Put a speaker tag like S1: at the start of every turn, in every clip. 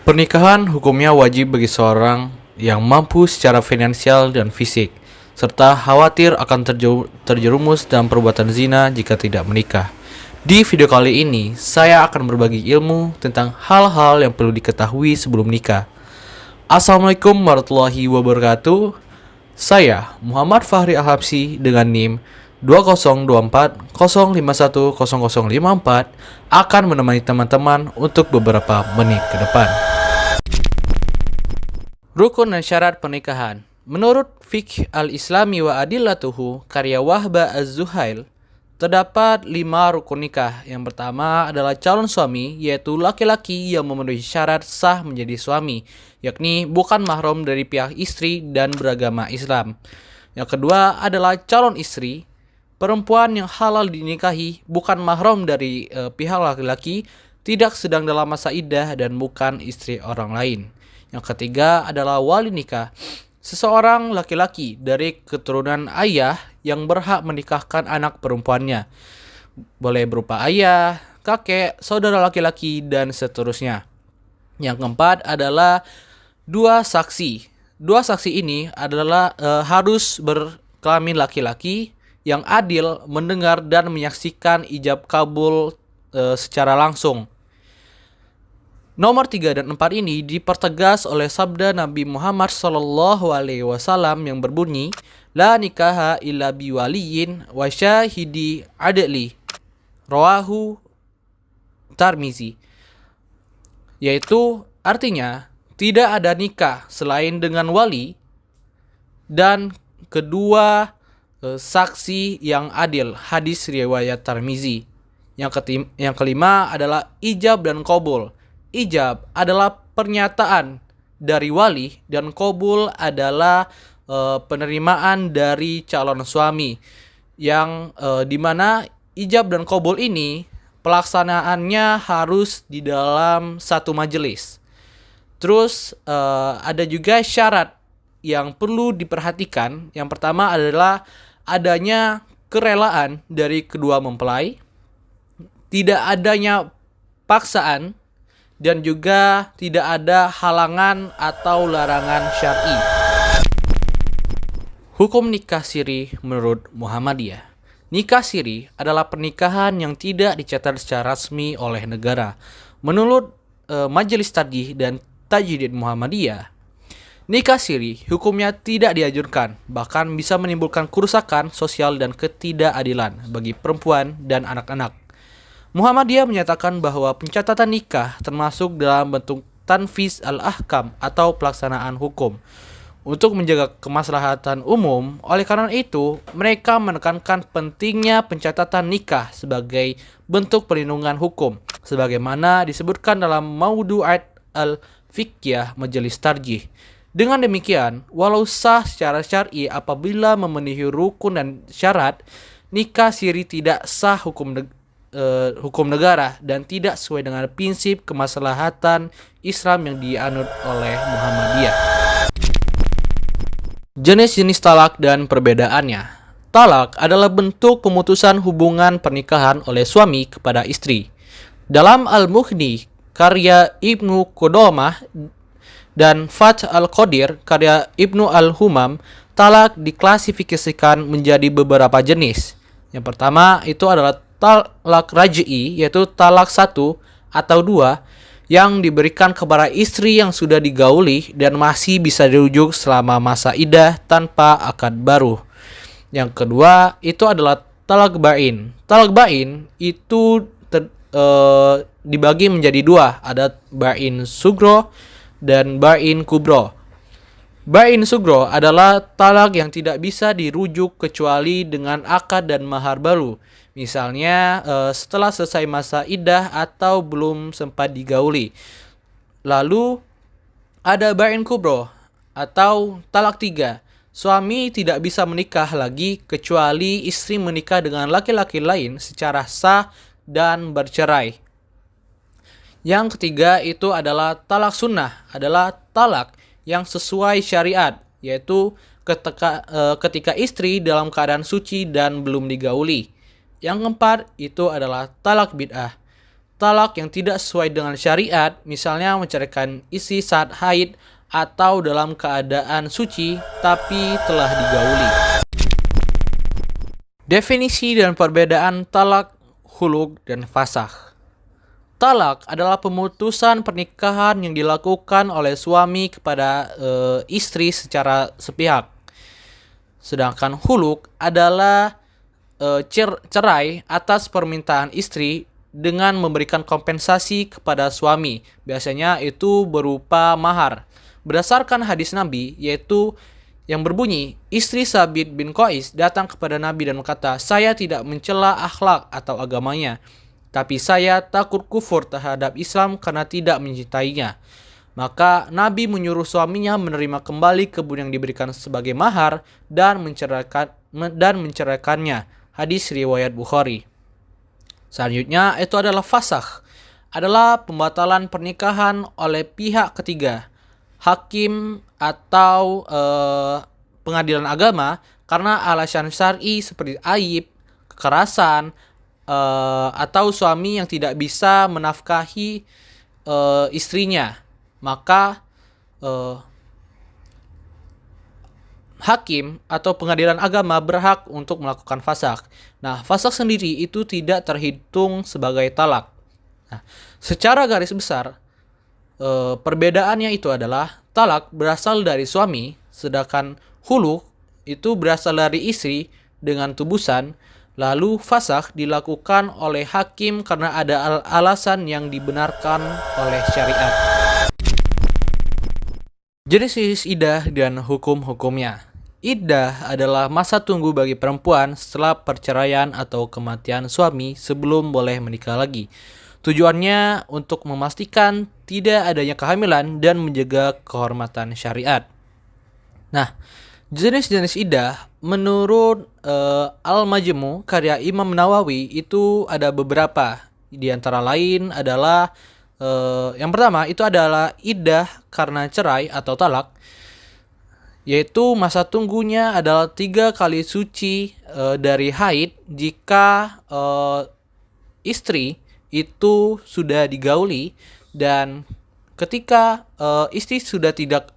S1: Pernikahan hukumnya wajib bagi seorang yang mampu secara finansial dan fisik, serta khawatir akan terjerumus dalam perbuatan zina jika tidak menikah. Di video kali ini, saya akan berbagi ilmu tentang hal-hal yang perlu diketahui sebelum nikah. Assalamualaikum warahmatullahi wabarakatuh. Saya Muhammad Fahri Al-Habsyi dengan NIM 202405100054 akan menemani teman-teman untuk beberapa menit ke depan. Rukun dan syarat pernikahan. Menurut Fiqh al-Islami wa Adillatuhu karya Wahba Az-Zuhail, terdapat 5 rukun nikah. Yang pertama adalah calon suami, yaitu laki-laki yang memenuhi syarat sah menjadi suami, yakni bukan mahram dari pihak istri dan beragama Islam. Yang kedua adalah calon istri, perempuan yang halal dinikahi, bukan mahram dari pihak laki-laki, tidak sedang dalam masa iddah dan bukan istri orang lain. Yang ketiga adalah wali nikah, seseorang laki-laki dari keturunan ayah yang berhak menikahkan anak perempuannya. Boleh berupa ayah, kakek, saudara laki-laki, dan seterusnya. Yang keempat adalah dua saksi. Dua saksi ini adalah harus berkelamin laki-laki yang adil mendengar dan menyaksikan ijab kabul secara langsung. Nomor 3 dan 4 ini dipertegas oleh sabda Nabi Muhammad SAW yang berbunyi, La nikaha illa biwaliyin wa syahidi adli, rawahu Tirmizi. Yaitu artinya tidak ada nikah selain dengan wali dan kedua saksi yang adil, hadis riwayat Tirmizi. Yang kelima adalah ijab dan qabul. Ijab adalah pernyataan dari wali dan qabul adalah penerimaan dari calon suami, yang dimana ijab dan qabul ini pelaksanaannya harus di dalam satu majelis. Terus ada juga syarat yang perlu diperhatikan. Yang pertama adalah adanya kerelaan dari kedua mempelai, tidak adanya paksaan, dan juga tidak ada halangan atau larangan syar'i. Hukum nikah siri menurut Muhammadiyah. Nikah siri adalah pernikahan yang tidak dicatat secara resmi oleh negara. Menurut Majelis Tarjih dan Tajdid Muhammadiyah, nikah siri hukumnya tidak dianjurkan, bahkan bisa menimbulkan kerusakan sosial dan ketidakadilan bagi perempuan dan anak-anak. Muhammadiyah menyatakan bahwa pencatatan nikah termasuk dalam bentuk tanfiz al-ahkam atau pelaksanaan hukum untuk menjaga kemaslahatan umum. Oleh karena itu, mereka menekankan pentingnya pencatatan nikah sebagai bentuk perlindungan hukum, sebagaimana disebutkan dalam Maudu'at al-Fiqhiyah Majelis Tarjih. Dengan demikian, walau sah secara syar'i apabila memenuhi rukun dan syarat, nikah siri tidak sah hukum negara dan tidak sesuai dengan prinsip kemaslahatan Islam yang dianut oleh Muhammadiyah. Jenis-jenis talak dan perbedaannya. Talak adalah bentuk pemutusan hubungan pernikahan oleh suami kepada istri. Dalam Al-Mughni karya Ibnu Qudamah dan Fath al-Qadir karya Ibnu al-Humam, talak diklasifikasikan menjadi beberapa jenis. Yang pertama itu adalah talak raj'i, yaitu talak 1 atau 2 yang diberikan kepada istri yang sudah digauli dan masih bisa dirujuk selama masa iddah tanpa akad baru. Yang kedua itu adalah talak bain. Talak bain itu dibagi menjadi 2, ada bain sugro dan bain kubro. Bain sugro adalah talak yang tidak bisa dirujuk kecuali dengan akad dan mahar baru. Misalnya setelah selesai masa iddah atau belum sempat digauli. Lalu ada bain kubro atau talak 3. Suami tidak bisa menikah lagi kecuali istri menikah dengan laki-laki lain secara sah dan bercerai. Yang ketiga itu adalah talak sunnah, adalah talak yang sesuai syariat, yaitu ketika istri dalam keadaan suci dan belum digauli. Yang keempat itu adalah talak bid'ah. talak yang tidak sesuai dengan syariat, misalnya menceraikan istri saat haid atau dalam keadaan suci tapi telah digauli. Definisi dan perbedaan talak, khuluk, dan fasakh. Talak adalah pemutusan pernikahan yang dilakukan oleh suami kepada istri secara sepihak. Sedangkan khuluk adalah cerai atas permintaan istri dengan memberikan kompensasi kepada suami. Biasanya itu berupa mahar. Berdasarkan hadis Nabi, yaitu yang berbunyi, istri Sabit bin Qais datang kepada Nabi dan berkata, "Saya tidak mencela akhlak atau agamanya, tapi saya takut kufur terhadap Islam karena tidak mencintainya." Maka Nabi menyuruh suaminya menerima kembali kebun yang diberikan sebagai mahar dan menceraikannya. Hadis riwayat Bukhari. Selanjutnya itu adalah fasakh, adalah pembatalan pernikahan oleh pihak ketiga, hakim atau pengadilan agama karena alasan syar'i seperti aib, kekerasan, atau suami yang tidak bisa menafkahi istrinya. Maka hakim atau pengadilan agama berhak untuk melakukan fasakh. Nah, fasakh sendiri itu tidak terhitung sebagai talak. Nah, secara garis besar, perbedaannya itu adalah talak berasal dari suami, sedangkan khuluk itu berasal dari istri dengan tubusan, lalu fasakh dilakukan oleh hakim karena ada alasan yang dibenarkan oleh syariat. Jenis iddah dan hukum-hukumnya. Iddah adalah masa tunggu bagi perempuan setelah perceraian atau kematian suami sebelum boleh menikah lagi. Tujuannya untuk memastikan tidak adanya kehamilan dan menjaga kehormatan syariat. Nah, jenis-jenis iddah menurut Al-Majmu' karya Imam Nawawi itu ada beberapa. Di antara lain adalah yang pertama itu adalah iddah karena cerai atau talak, yaitu masa tunggunya adalah 3 kali suci dari haid jika istri itu sudah digauli, dan ketika istri sudah tidak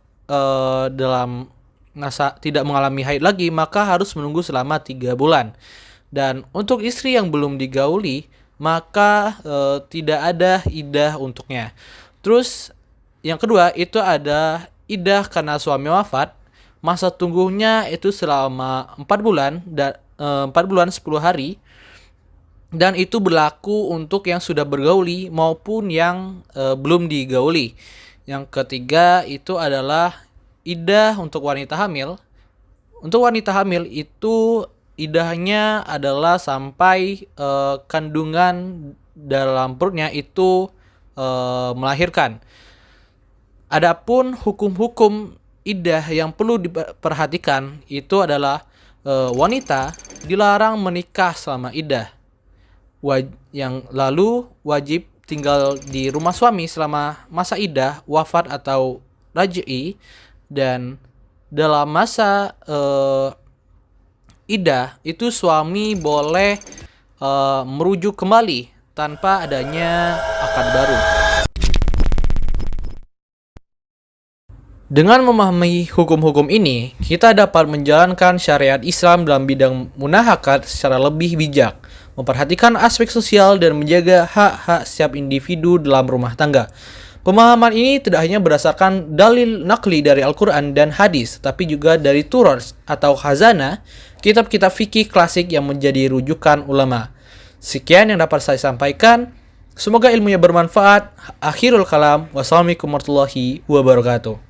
S1: tidak mengalami haid lagi, maka harus menunggu selama 3 bulan. Dan untuk istri yang belum digauli, maka tidak ada iddah untuknya. Terus yang kedua itu ada iddah karena suami wafat. Masa tunggunya itu selama 4 bulan dan 4 bulan 10 hari, dan itu berlaku untuk yang sudah bergauli maupun yang belum digauli. Yang ketiga itu adalah iddah untuk wanita hamil. Untuk wanita hamil itu iddahnya adalah sampai kandungan dalam perutnya itu melahirkan. Adapun hukum-hukum iddah yang perlu diperhatikan itu adalah wanita dilarang menikah selama iddah. Yang lalu wajib tinggal di rumah suami selama masa iddah, wafat atau raj'i, dan dalam masa iddah itu suami boleh merujuk kembali tanpa adanya akad baru. Dengan memahami hukum-hukum ini, kita dapat menjalankan syariat Islam dalam bidang munahakat secara lebih bijak, memperhatikan aspek sosial dan menjaga hak-hak setiap individu dalam rumah tangga. Pemahaman ini tidak hanya berdasarkan dalil nakli dari Al-Quran dan hadis, tapi juga dari Turas atau Khazanah, kitab-kitab fikih klasik yang menjadi rujukan ulama. Sekian yang dapat saya sampaikan. Semoga ilmunya bermanfaat. Akhirul kalam. Wassalamualaikum warahmatullahi wabarakatuh.